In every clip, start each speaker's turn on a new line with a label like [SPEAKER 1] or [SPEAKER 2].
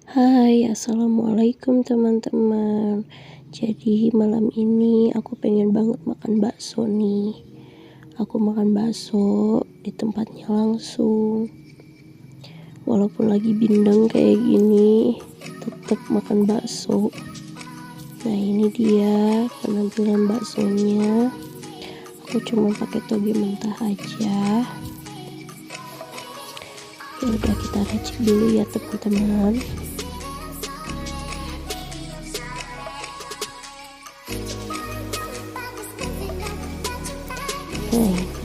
[SPEAKER 1] Hai, assalamualaikum teman-teman. Jadi malam ini aku pengen banget makan bakso nih. Aku makan bakso di tempatnya langsung. Walaupun lagi bindeng kayak gini, tetap makan bakso. Nah ini dia penampilan baksonya. Aku cuma pakai toge mentah aja. Ya udah, kita racik dulu ya teman-teman.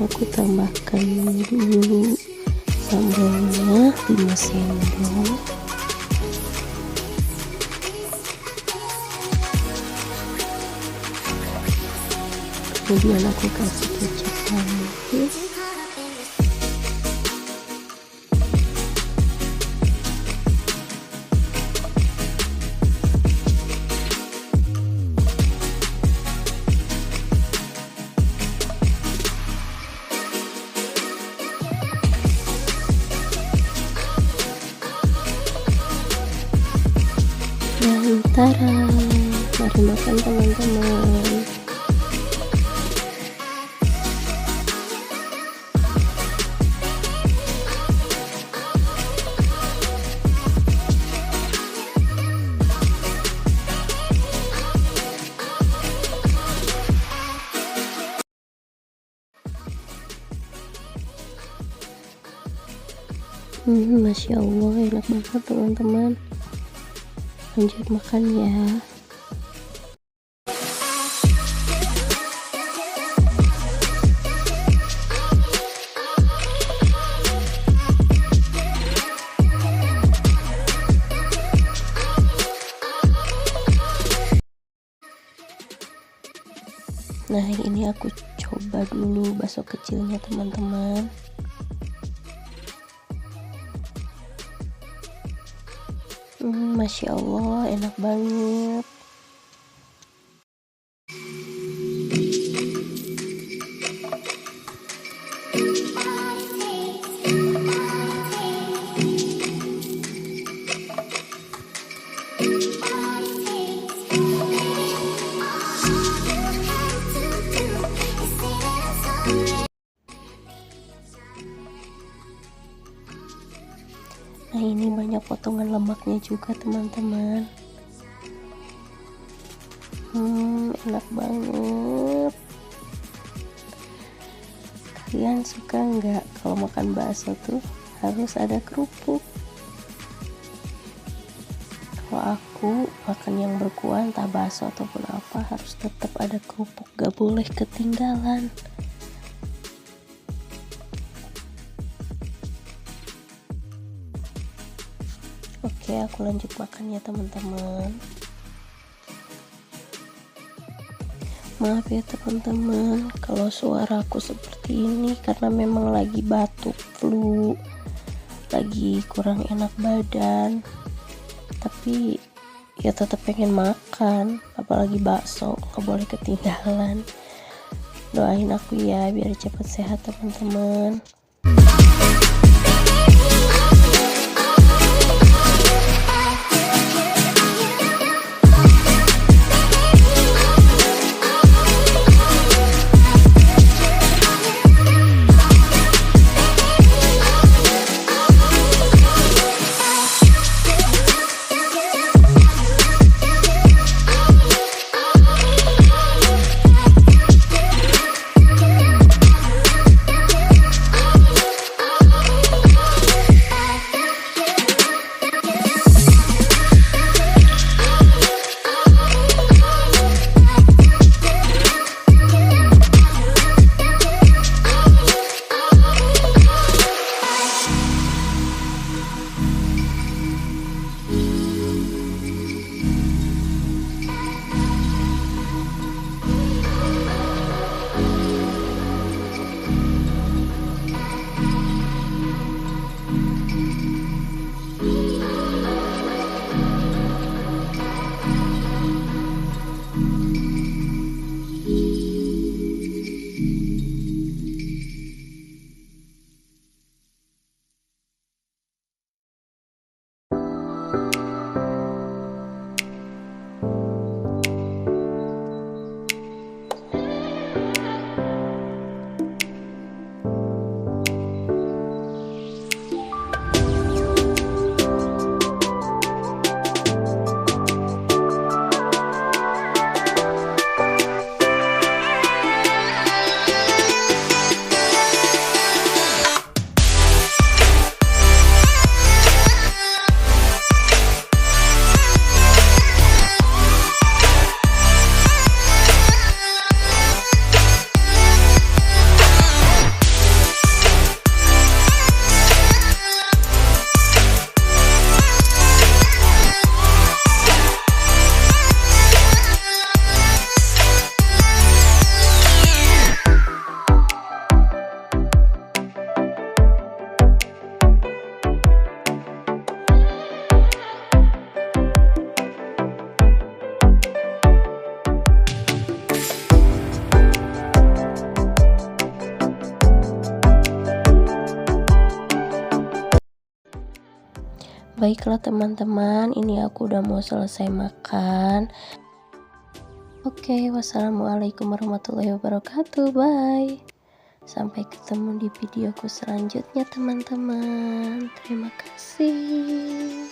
[SPEAKER 1] Aku tambahkan dulu sambalnya 5 sendok, kemudian aku kasih kecap manis, dan tara, mari makan teman-teman. Masya Allah, enak banget teman-teman. Lanjut makan ya. Nah ini aku coba dulu bakso kecilnya teman-teman. Masya Allah, enak banget. Nah ini banyak potongan lemaknya juga teman-teman. Enak banget. Kalian suka nggak kalau makan bakso tuh harus ada kerupuk? Kalau aku makan yang berkuah, entah bakso ataupun apa, harus tetap ada kerupuk, gak boleh ketinggalan. Oke, aku lanjut makan ya teman-teman. Maaf ya teman-teman kalau suaraku seperti ini, karena memang lagi batuk, flu, lagi kurang enak badan. Tapi ya tetap pengen makan, apalagi bakso, gak boleh ketinggalan. Doain aku ya biar cepat sehat teman-teman. Baiklah teman-teman, ini aku udah mau selesai makan. Oke, wassalamualaikum warahmatullahi wabarakatuh. Bye. Sampai ketemu di videoku selanjutnya teman-teman. Terima kasih.